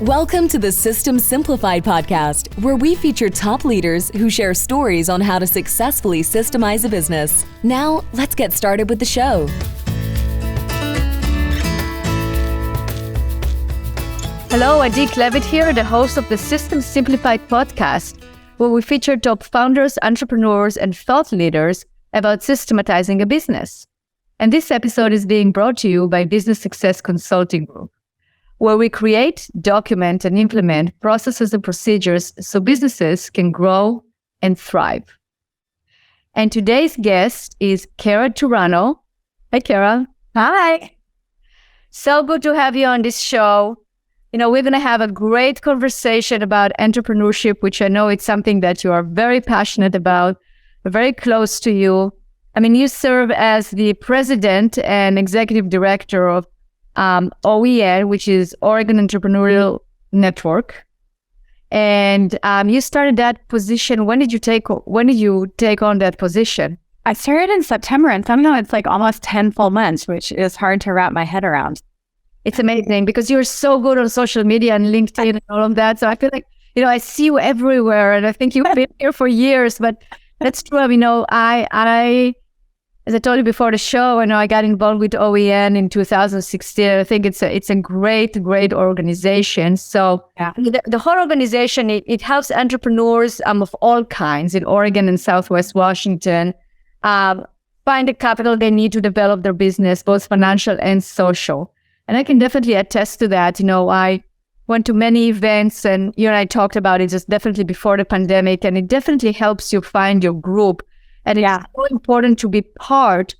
Welcome to the System Simplified podcast, where we feature top leaders who share stories on how to successfully systemize a business. Now, let's get started with the show. Hello, Adi Klevit here, the host of the System Simplified podcast, where we feature top founders, entrepreneurs, and thought leaders about systematizing a business. And this episode is being brought to you by Business Success Consulting Group, where we create, document, and implement processes and procedures so businesses can grow and thrive. And today's guest is Cara Turano. Hi, Cara. Hi. So good to have you on this show. You know, we're going to have a great conversation about entrepreneurship, which I know it's something that you are very passionate about, very close to you. I mean, you serve as the president and executive director of OEN, which is Oregon Entrepreneurial Network. And you started that position. When did you take on that position? I started in September, and somehow it's like almost 10 full months, which is hard to wrap my head around. It's amazing because you're so good on social media and LinkedIn and all of that. So I feel like, you know, I see you everywhere, and I think you've been here for years, but that's true. I mean, I as I told you before the show, I know I got involved with OEN in 2016. I think it's a great organization. So yeah. The whole organization, it helps entrepreneurs of all kinds in Oregon and Southwest Washington find the capital they need to develop their business, both financial and social. And I can definitely attest to that. You know, I went to many events, and you and I talked about it just definitely before the pandemic, and it definitely helps you find your group. And it's so important to be part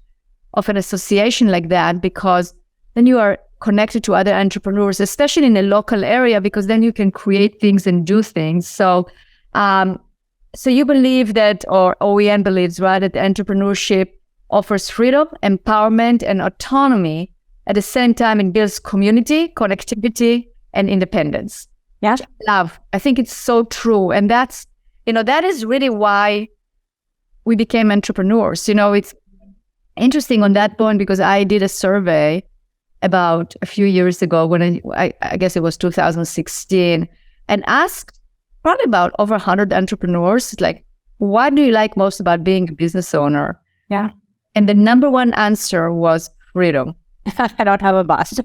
of an association like that, because then you are connected to other entrepreneurs, especially in a local area, because then you can create things and do things. So, so you believe that, or OEN believes, right, that entrepreneurship offers freedom, empowerment, and autonomy. At the same time, it builds community, connectivity, and independence. Yeah. Love. I think it's so true. And that's, you know, that is really why we became entrepreneurs. You know, it's interesting on that point because I did a survey about a few years ago when I guess it was 2016, and asked probably about over 100 entrepreneurs, like, what do you like most about being a business owner? Yeah. And the number one answer was freedom. I don't have a boss.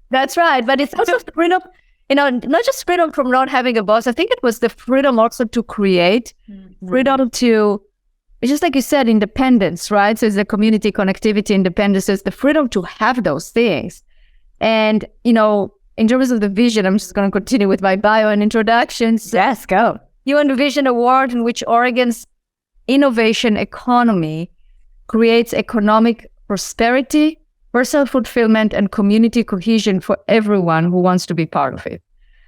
That's right. But it's also freedom, you know, not just freedom from not having a boss. I think it was the freedom also to create, freedom to, just like you said, independence, right? So it's the community, connectivity, independence. It's the freedom to have those things. And, you know, in terms of the vision, I'm just going to continue with my bio and introductions. Yes, go. You envision a world in which Oregon's innovation economy creates economic prosperity, personal fulfillment, and community cohesion for everyone who wants to be part of it.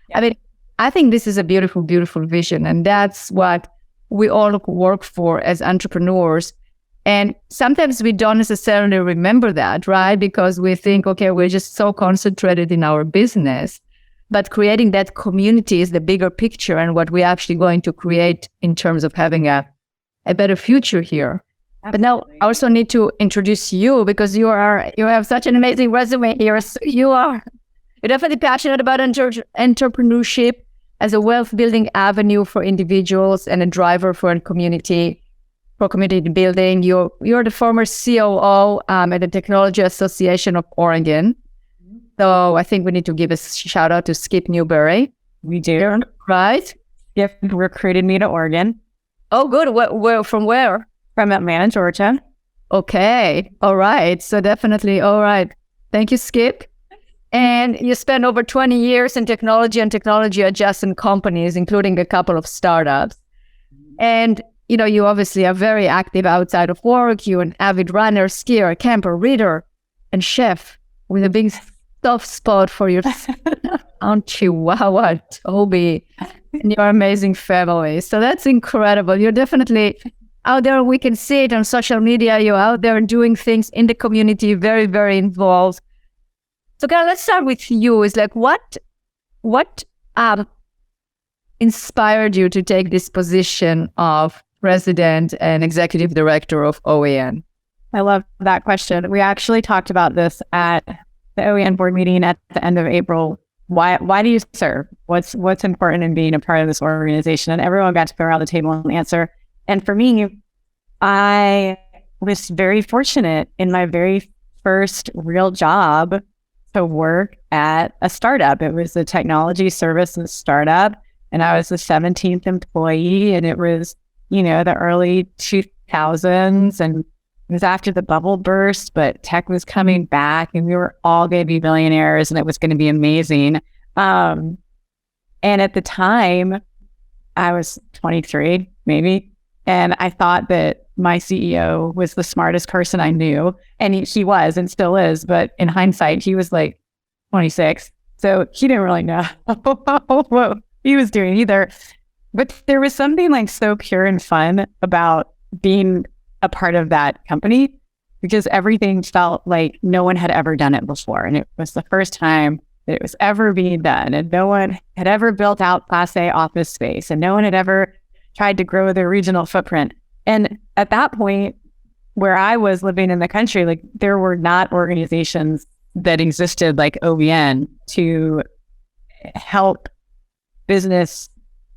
Yeah. I mean, I think this is a beautiful, beautiful vision, and that's what we all work for as entrepreneurs. And sometimes we don't necessarily remember that, right? Because we think, okay, we're just so concentrated in our business, but creating that community is the bigger picture and what we're actually going to create in terms of having a better future here. Absolutely. But now I also need to introduce you, because you have such an amazing resume here. So you're definitely passionate about entrepreneurship as a wealth building avenue for individuals and a driver for community building. You're the former COO at the Technology Association of Oregon. So I think we need to give a shout out to Skip Newberry. We do, right? Skip recruited me to Oregon. Oh, good. From where? From Atlanta, Georgia. Okay. All right. So definitely. All right. Thank you, Skip. And you spent over 20 years in technology and technology adjacent companies, including a couple of startups. And, you know, you obviously are very active outside of work. You're an avid runner, skier, camper, reader, and chef with a big soft spot for your aren't you? Wow, what Toby and your amazing family. So that's incredible. You're definitely out there. We can see it on social media. You're out there doing things in the community, very, very involved. So, Cara, let's start with you. It's like, what inspired you to take this position of president and executive director of OEN? I love that question. We actually talked about this at the OEN board meeting at the end of April why do you serve? What's important in being a part of this organization? And everyone got to go around the table and answer. And for me, I was very fortunate in my very first real job to work at a startup. It was a technology services startup, and I was the 17th employee, and it was, the early 2000s, and it was after the bubble burst, but tech was coming back and we were all going to be millionaires and it was going to be amazing. And at the time, I was 23, maybe. And I thought that my CEO was the smartest person I knew. And he was and still is. But in hindsight, he was like 26. So he didn't really know what he was doing either. But there was something like so pure and fun about being a part of that company, because everything felt like no one had ever done it before. And it was the first time that it was ever being done. And no one had ever built out Class A office space. And no one had ever tried to grow their regional footprint. And at that point, where I was living in the country, like there were not organizations that existed like OBN to help business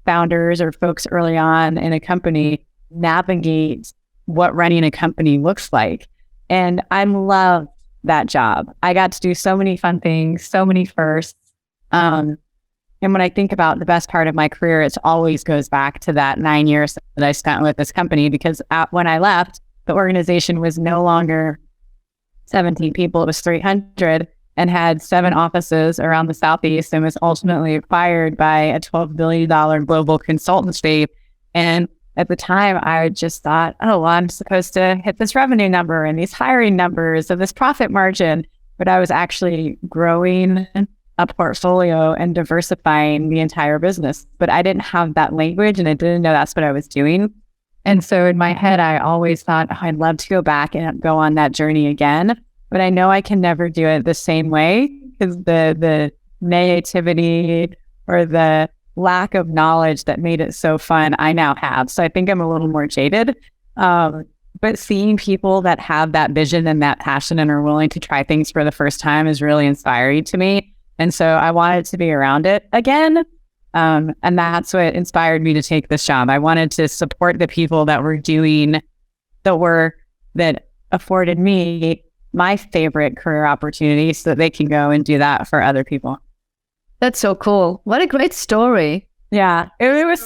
founders or folks early on in a company navigate what running a company looks like. And I loved that job. I got to do so many fun things, so many firsts. And when I think about the best part of my career, it always goes back to that 9 years that I spent with this company, because when I left, the organization was no longer 17 people, it was 300 and had 7 offices around the Southeast, and was ultimately acquired by a $12 billion global consultancy. And at the time, I just thought, oh, well, I'm supposed to hit this revenue number and these hiring numbers and this profit margin. But I was actually growing a portfolio and diversifying the entire business. But I didn't have that language and I didn't know that's what I was doing. And so in my head, I always thought, oh, I'd love to go back and go on that journey again. But I know I can never do it the same way, because the naivety or the lack of knowledge that made it so fun, I now have. So I think I'm a little more jaded. But seeing people that have that vision and that passion and are willing to try things for the first time is really inspiring to me. And so I wanted to be around it again. And that's what inspired me to take this job. I wanted to support the people that were doing the work that afforded me my favorite career opportunity so that they can go and do that for other people. That's so cool. What a great story. Yeah, it was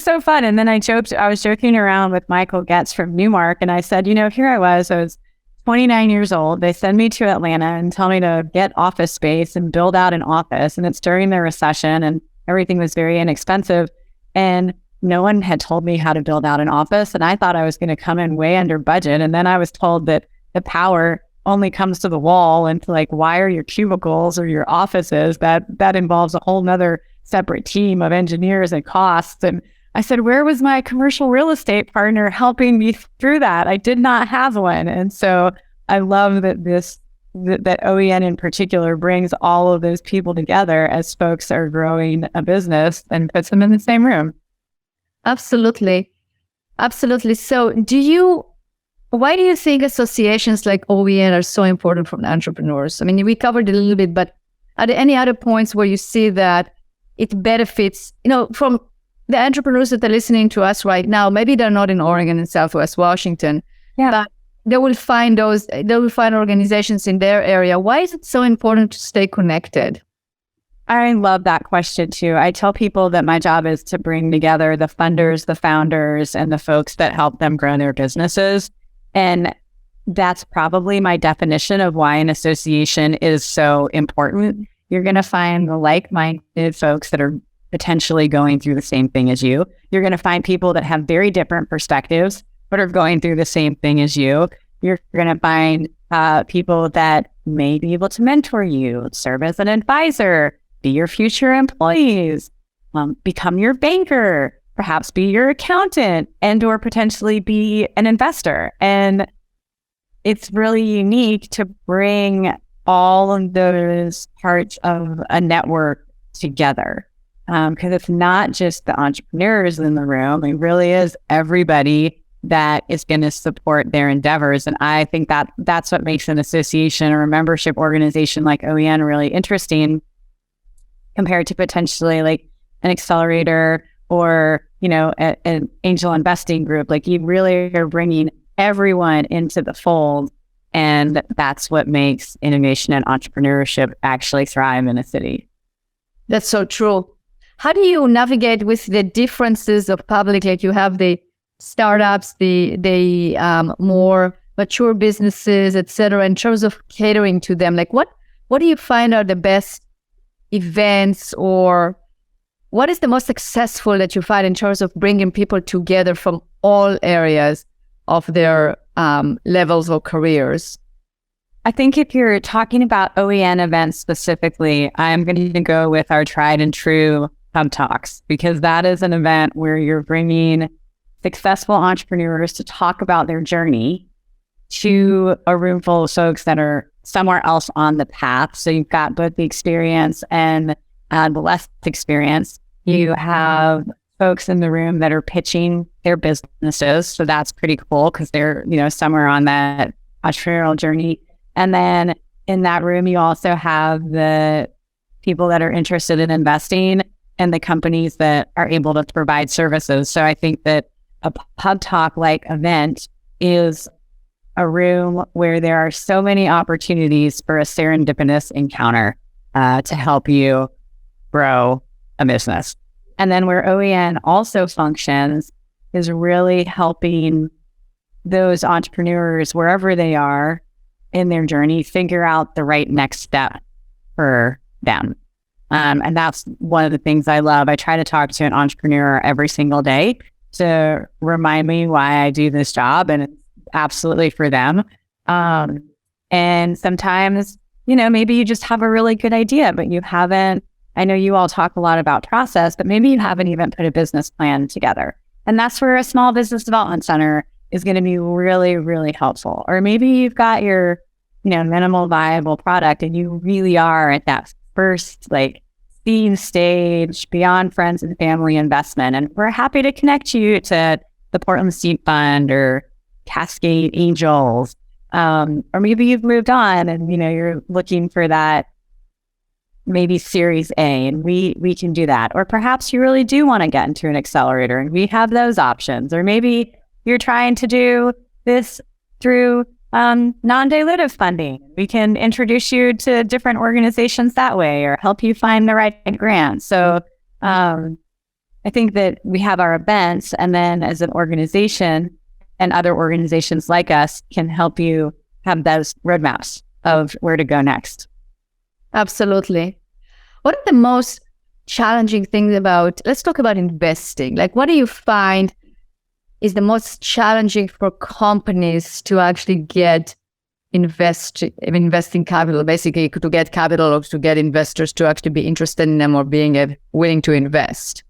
so fun. And then I was joking around with Michael Getz from Newmark, and I said, here I was 29 years old. They send me to Atlanta and tell me to get office space and build out an office. And it's during the recession and everything was very inexpensive. And no one had told me how to build out an office. And I thought I was going to come in way under budget. And then I was told that the power only comes to the wall and to wire your cubicles or your offices. That involves a whole nother separate team of engineers and costs. And I said, where was my commercial real estate partner helping me through that? I did not have one. And so I love that that OEN in particular brings all of those people together as folks are growing a business and puts them in the same room. Absolutely. Absolutely. So why do you think associations like OEN are so important for entrepreneurs? I mean, we covered it a little bit, but are there any other points where you see that it benefits, from the entrepreneurs that are listening to us right now? Maybe they're not in Oregon and Southwest Washington, but they will find organizations in their area. Why is it so important to stay connected? I love that question too. I tell people that my job is to bring together the funders, the founders, and the folks that help them grow their businesses. And that's probably my definition of why an association is so important. You're going to find the like-minded folks that are potentially going through the same thing as you. You're going to find people that have very different perspectives, but are going through the same thing as you. You're going to find people that may be able to mentor you, serve as an advisor, be your future employees, become your banker, perhaps be your accountant, and or potentially be an investor. And it's really unique to bring all of those parts of a network together, because it's not just the entrepreneurs in the room. It really is everybody that is going to support their endeavors. And I think that's what makes an association or a membership organization like OEN really interesting. compared to potentially like an accelerator or, an angel investing group. Like you really are bringing everyone into the fold. And that's what makes innovation and entrepreneurship actually thrive in a city. That's so true. How do you navigate with the differences of public? Like you have the startups, the more mature businesses, etc. in terms of catering to them? Like what do you find are the best events, or what is the most successful that you find in terms of bringing people together from all areas of their levels or careers? I think if you're talking about OEN events specifically, I'm going to go with our tried and true Hub Talks, because that is an event where you're bringing successful entrepreneurs to talk about their journey to a room full of folks that are somewhere else on the path. So you've got both the experience and the less experience. You have folks in the room that are pitching their businesses. So that's pretty cool because they're, somewhere on that entrepreneurial journey. And then in that room, you also have the people that are interested in investing and the companies that are able to provide services. So I think that a Hub Talk like event is a room where there are so many opportunities for a serendipitous encounter to help you grow a business. And then where OEN also functions is really helping those entrepreneurs, wherever they are in their journey, figure out the right next step for them. And that's one of the things I love. I try to talk to an entrepreneur every single day to remind me why I do this job, and it's absolutely for them. And sometimes, maybe you just have a really good idea, but you haven't, I know you all talk a lot about process, but maybe you haven't even put a business plan together. And that's where a small business development center is going to be really, really helpful. Or maybe you've got your, minimal viable product and you really are at that first, seed stage beyond friends and family investment. And we're happy to connect you to the Portland Seed Fund or Cascade Angels. Or maybe you've moved on and, you're looking for that maybe Series A, and we can do that. Or perhaps you really do want to get into an accelerator and we have those options. Or maybe you're trying to do this through non-dilutive funding. We can introduce you to different organizations that way or help you find the right grant. So I think that we have our events, and then as an organization and other organizations like us can help you have those roadmaps of where to go next. Absolutely. What are the most challenging things about, let's talk about investing. What do you find is the most challenging for companies to actually get investing capital, basically to get capital or to get investors to actually be interested in them or being willing to invest?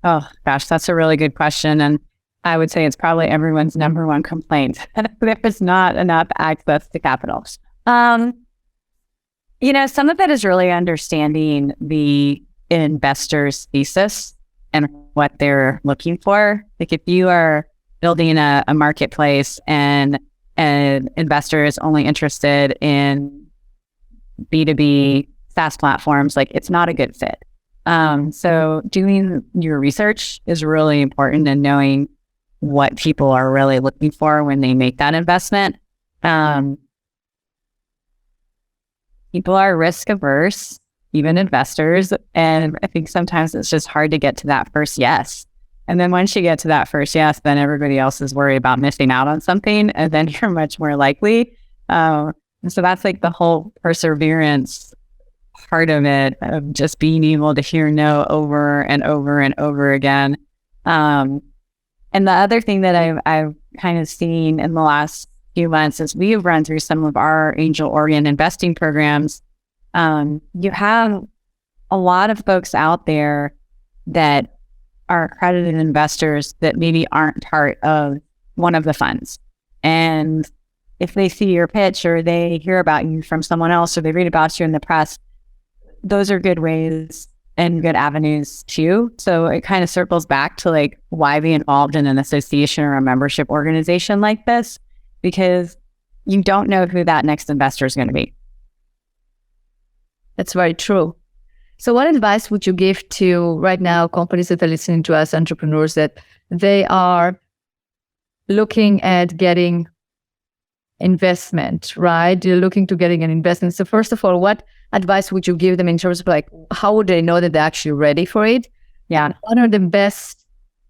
Oh, gosh, that's a really good question. And I would say it's probably everyone's number one complaint. There's not enough access to capital. Some of it is really understanding the investor's thesis and what they're looking for. If you are building a marketplace and an investor is only interested in B2B SaaS platforms, it's not a good fit. So doing your research is really important, and knowing what people are really looking for when they make that investment. People are risk averse, even investors. And I think sometimes it's just hard to get to that first yes. And then once you get to that first yes, then everybody else is worried about missing out on something. And then you're much more likely. And so that's the whole perseverance part of it, of just being able to hear no over and over and over again. And the other thing that I've kind of seen in the last few months as we've run through some of our angel-oriented investing programs, you have a lot of folks out there that are accredited investors that maybe aren't part of one of the funds. And if they see your pitch or they hear about you from someone else or they read about you in the press, those are good ways and good avenues too. So it kind of circles back to why be involved in an association or a membership organization like this, because you don't know who that next investor is going to be. That's very true. So what advice would you give to right now companies that are listening to us, entrepreneurs that they are looking at getting investment, right? You're looking to getting an investment. So first of all, what advice would you give them in terms of like, how would they know that they're actually ready for it? Yeah. What are the best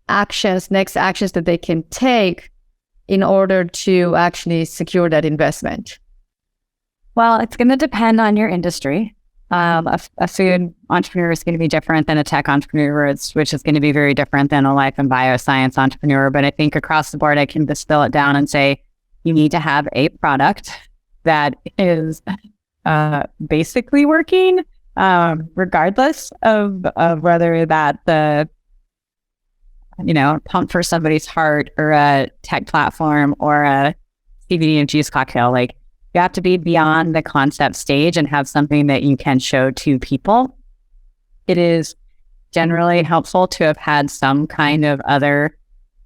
next actions that they can take in order to actually secure that investment? Well, it's going to depend on your industry. A food entrepreneur is going to be different than a tech entrepreneur, which is going to be very different than a life and bioscience entrepreneur. But I think across the board, I can distill it down and say, you need to have a product that is basically working, regardless of whether that the pump for somebody's heart or a tech platform or a CBD and juice cocktail. Like, you have to be beyond the concept stage and have something that you can show to people. It is generally helpful to have had some kind of other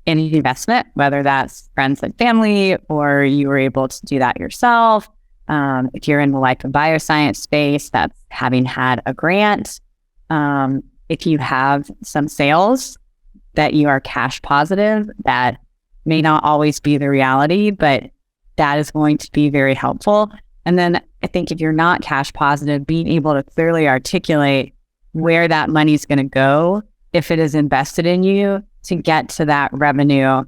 investment, whether that's friends and family, or you were able to do that yourself. If you're in the life and bioscience space, that's having had a grant. If you have some sales that you are cash positive, that may not always be the reality, but that is going to be very helpful. And then I think if you're not cash positive, being able to clearly articulate where that money is going to go, if it is invested in you, to get to that revenue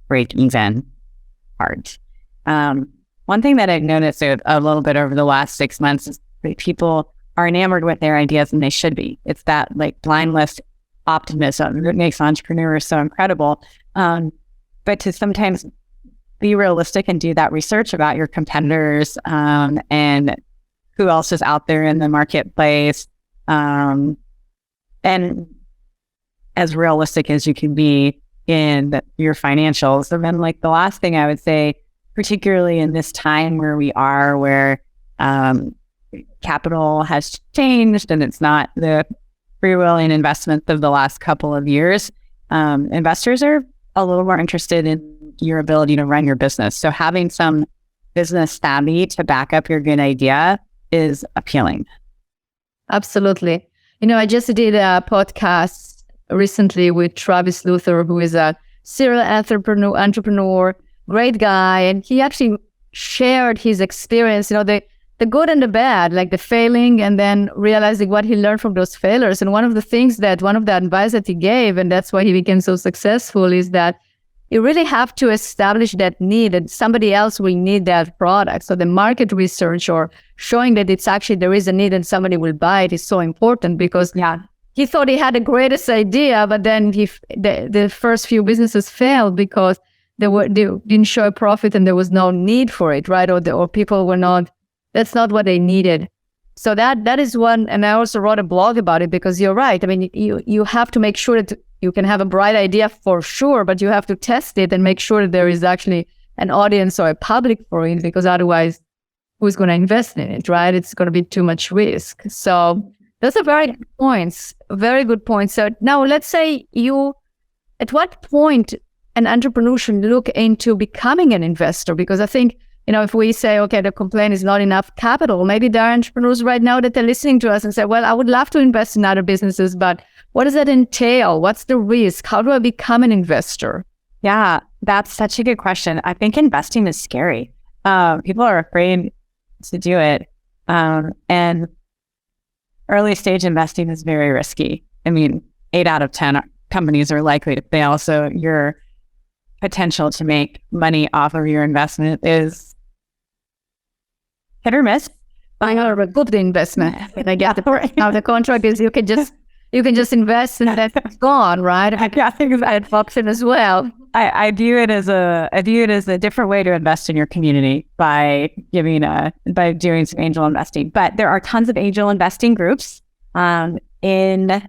break even part. One thing that I've noticed a little bit over the last 6 months is that people are enamored with their ideas, and they should be. It's that like blindless optimism that makes entrepreneurs so incredible. But to sometimes be realistic and do that research about your competitors and who else is out there in the marketplace, and as realistic as you can be in your financials. And then like the last thing I would say, particularly in this time where we are, where capital has changed and it's not the free-willing investment of the last couple of years, investors are a little more interested in your ability to run your business. So having some business savvy to back up your good idea is appealing. Absolutely. I just did a podcast recently with Travis Luther, who is a serial entrepreneur, great guy. And he actually shared his experience, the good and the bad, like the failing and then realizing what he learned from those failures. And one of the advice that he gave, and that's why he became so successful, is that you really have to establish that need, and somebody else will need that product. So the market research or showing that it's actually there is a need and somebody will buy it is so important, because he thought he had the greatest idea, but then the first few businesses failed because they didn't show a profit and there was no need for it, right? Or people were not. That's not what they needed. So that is one, and I also wrote a blog about it, because you're right. I mean, you have to make sure that you can have a bright idea for sure, but you have to test it and make sure that there is actually an audience or a public for it, because otherwise, who's going to invest in it, right? It's going to be too much risk. So those are very good points. Very good points. So now let's say at what point an entrepreneur should look into becoming an investor? Because I think, if we say, okay, the complaint is not enough capital, maybe there are entrepreneurs right now that are listening to us and say, well, I would love to invest in other businesses, but what does that entail? What's the risk? How do I become an investor? Yeah, that's such a good question. I think investing is scary. People are afraid to do it. And early stage investing is very risky. I mean, 8 out of 10 companies are likely to fail. So your potential to make money off of your investment is hit or miss. I know a good investment. I get the right. Now the contract is you can just invest and that's gone, right? Yeah, I think that option as well. I view it as a different way to invest in your community by doing some angel investing. But there are tons of angel investing groups. In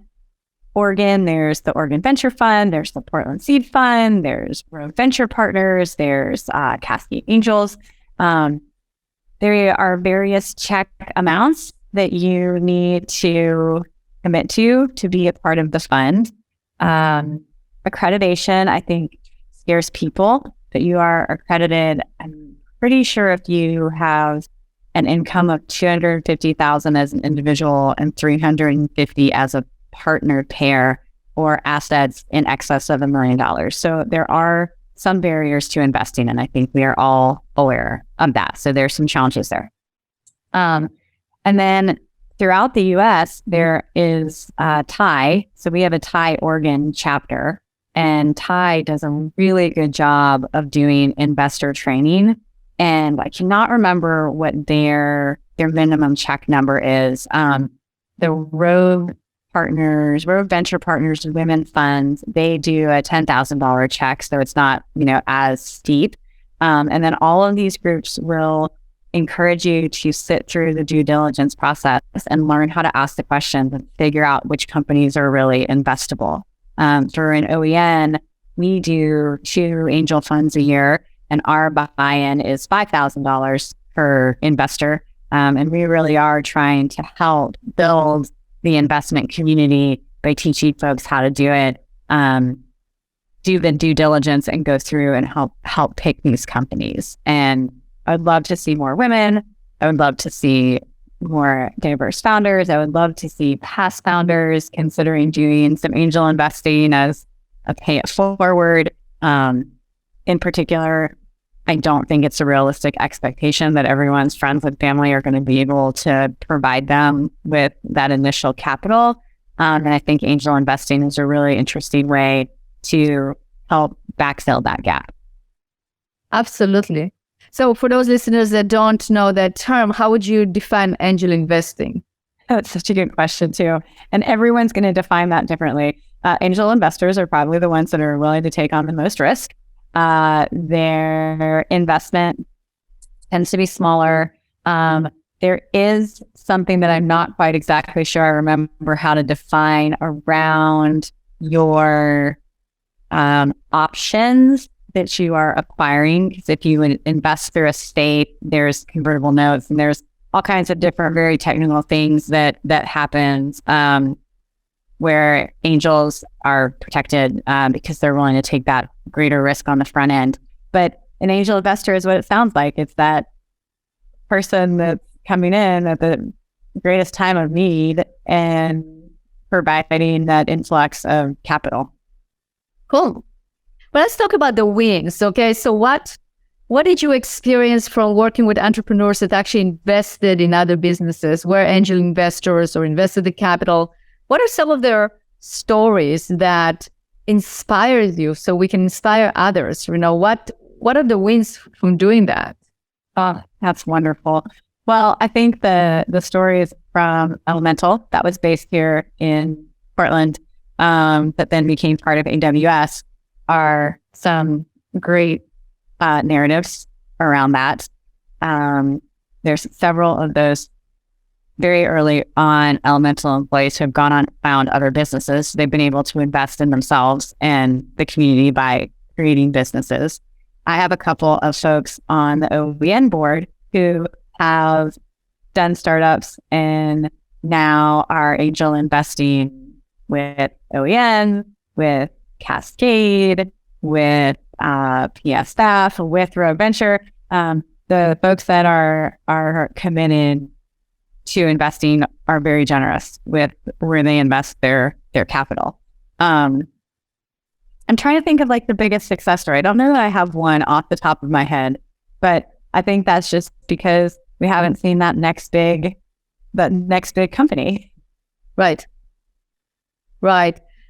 Oregon, there's the Oregon Venture Fund, there's the Portland Seed Fund, there's Rogue Venture Partners, there's Cascade Angels. There are various check amounts that you need to commit to be a part of the fund. Accreditation, I think, scares people that you are accredited. I'm pretty sure if you have an income of 250,000 as an individual and 350 as a partnered pair, or assets in excess of $1 million. So there are some barriers to investing, and I think we are all aware of that. So there's some challenges there. And then throughout the US, there is TIE. So we have a TIE Oregon chapter, and TIE does a really good job of doing investor training. And I cannot remember what their minimum check number is. The Rogue Venture Partners Women Funds, they do a $10,000 check, so it's not, as steep. And then all of these groups will encourage you to sit through the due diligence process and learn how to ask the questions and figure out which companies are really investable. For an OEN, we do 2 angel funds a year, and our buy-in is $5,000 per investor. And we really are trying to help build the investment community by teaching folks how to do it, do the due diligence, and go through and help pick these companies. And I'd love to see more women. I would love to see more diverse founders. I would love to see past founders considering doing some angel investing as a pay it forward. In particular, I don't think it's a realistic expectation that everyone's friends and family are going to be able to provide them with that initial capital. And I think angel investing is a really interesting way to help backfill that gap. Absolutely. So for those listeners that don't know that term, how would you define angel investing? Oh, it's such a good question too. And everyone's going to define that differently. Angel investors are probably the ones that are willing to take on the most risk. Their investment tends to be smaller. There is something that I'm not quite exactly sure I remember how to define around your options that you are acquiring. Because if you invest through a state, there's convertible notes, and there's all kinds of different very technical things that happens where angels are protected because they're willing to take that greater risk on the front end. But an angel investor is what it sounds like. It's that person that's coming in at the greatest time of need and providing that influx of capital. Cool. But let's talk about the wins. Okay, so what did you experience from working with entrepreneurs that actually invested in other businesses, were angel investors or invested the capital? What are some of their stories that inspires you so we can inspire others? What are the wins from doing that? Oh, that's wonderful. Well, I think the stories from Elemental, that was based here in Portland, that then became part of AWS, are some great narratives around that. There's several of those very early on Elemental employees who have gone on and found other businesses. They've been able to invest in themselves and the community by creating businesses. I have a couple of folks on the OEN board who have done startups and now are angel investing with OEN, with Cascade, with PS Staff, with Rogue Venture. The folks that are committed to investing are very generous with where they invest their capital. I'm trying to think of like the biggest success story. I don't know that I have one off the top of my head, but I think that's just because we haven't seen that next big company. Right.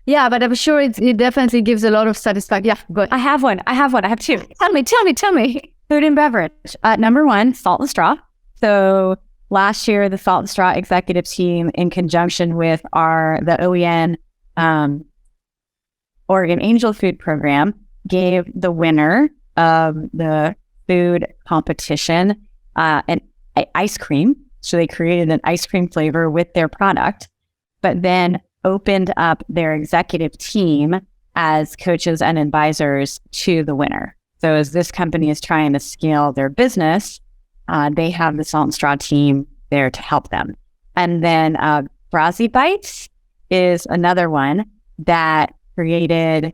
Yeah, but I'm sure it definitely gives a lot of satisfaction. Yeah, good. I have one. I have 2. Tell me. Food and beverage. Number 1, Salt and Straw. So last year, the Salt and Straw executive team, in conjunction with the OEN Oregon Angel Food Program, gave the winner of the food competition an ice cream. So they created an ice cream flavor with their product, but then opened up their executive team as coaches and advisors to the winner. So as this company is trying to scale their business, they have the Salt and Straw team there to help them. And then Brazzy Bites is another one that created,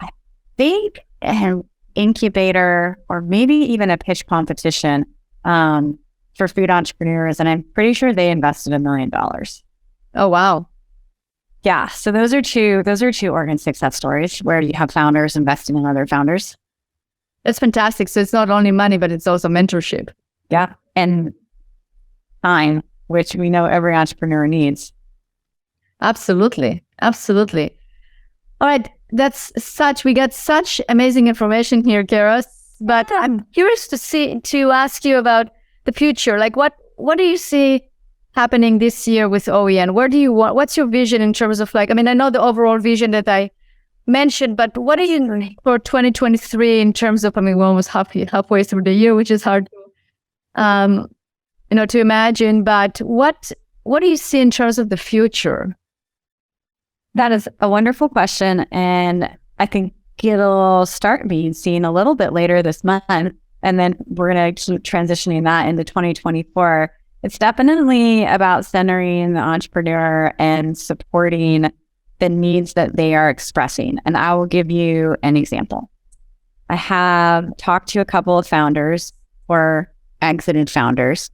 I think, an incubator or maybe even a pitch competition for food entrepreneurs, and I'm pretty sure they invested $1 million. Oh, wow. Yeah. So those are two organ success stories where you have founders investing in other founders. That's fantastic. So it's not only money, but it's also mentorship. Yeah. And time, which we know every entrepreneur needs. Absolutely. Absolutely. All right. We got such amazing information here, Cara. But I'm curious to ask you about the future. Like what do you see happening this year with OEN? What's your vision in terms of I know the overall vision that I mentioned, but what are you for 2023 in terms of, we're almost halfway through the year, which is hard to imagine, but what do you see in terms of the future? That is a wonderful question. And I think it'll start being seen a little bit later this month. And then we're going to keep transitioning that into 2024. It's definitely about centering the entrepreneur and supporting the needs that they are expressing. And I will give you an example. I have talked to a couple of founders or exited founders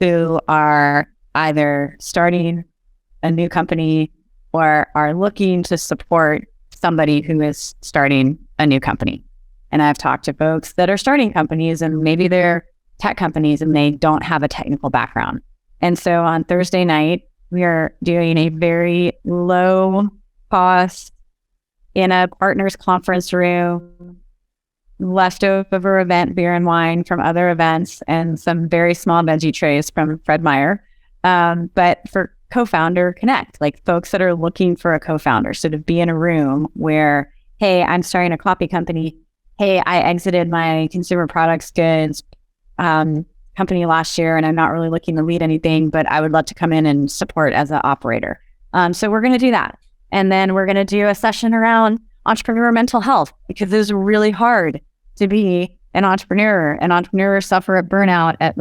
who are either starting a new company or are looking to support somebody who is starting a new company. And I've talked to folks that are starting companies and maybe they're tech companies and they don't have a technical background. And so on Thursday night, we are doing a very low cost in a partners conference room, leftover event beer and wine from other events, and some very small veggie trays from Fred Meyer. But for co-founder connect, like folks that are looking for a co-founder. So to be in a room where, hey, I'm starting a coffee company. Hey, I exited my consumer products goods company last year and I'm not really looking to lead anything, but I would love to come in and support as an operator. So we're going to do that. And then we're going to do a session around entrepreneur mental health, because it is really hard to be an entrepreneur. And entrepreneurs suffer a burnout at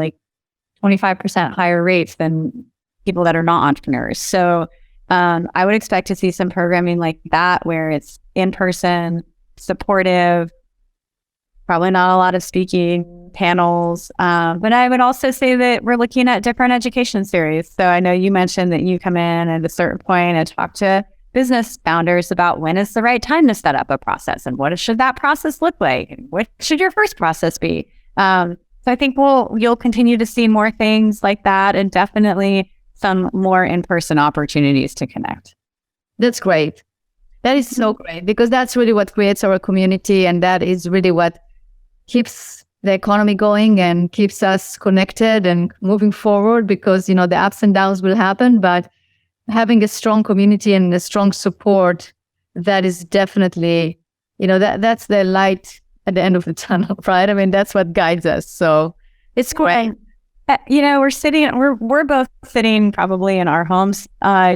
25% higher rates than people that are not entrepreneurs. So I would expect to see some programming like that where it's in person, supportive, probably not a lot of speaking panels. But I would also say that we're looking at different education series. So I know you mentioned that you come in at a certain point and talk to business founders about when is the right time to set up a process and what should that process look like? And what should your first process be? So I think you'll continue to see more things like that, and definitely some more in-person opportunities to connect. That's great. That is so great, because that's really what creates our community, and that is really what keeps the economy going and keeps us connected and moving forward, because, the ups and downs will happen, but having a strong community and a strong support, that is definitely, that's the light at the end of the tunnel, right? That's what guides us. So it's great. We're both sitting probably in our homes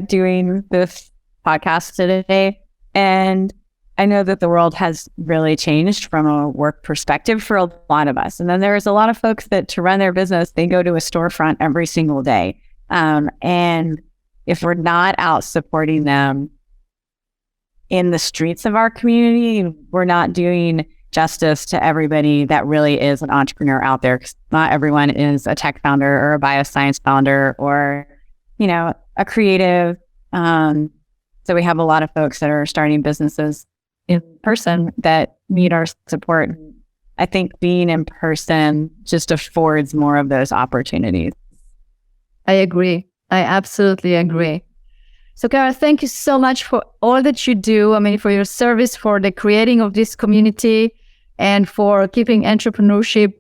doing this podcast today. And I know that the world has really changed from a work perspective for a lot of us. And then there's a lot of folks that to run their business, they go to a storefront every single day. And if we're not out supporting them in the streets of our community, we're not doing justice to everybody that really is an entrepreneur out there. 'Cause not everyone is a tech founder or a bioscience founder or, a creative. So we have a lot of folks that are starting businesses in person that need our support. I think being in person just affords more of those opportunities. I agree. I absolutely agree. So, Cara, thank you so much for all that you do. For your service, for the creating of this community, and for keeping entrepreneurship,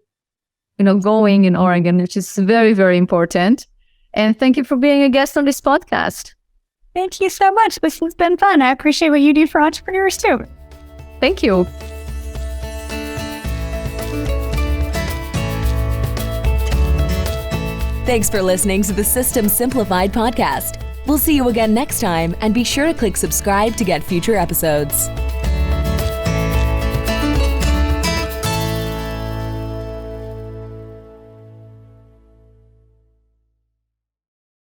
going in Oregon, which is very, very important. And thank you for being a guest on this podcast. Thank you so much. This has been fun. I appreciate what you do for entrepreneurs too. Thank you. Thanks for listening to the System Simplified podcast. We'll see you again next time, and be sure to click subscribe to get future episodes.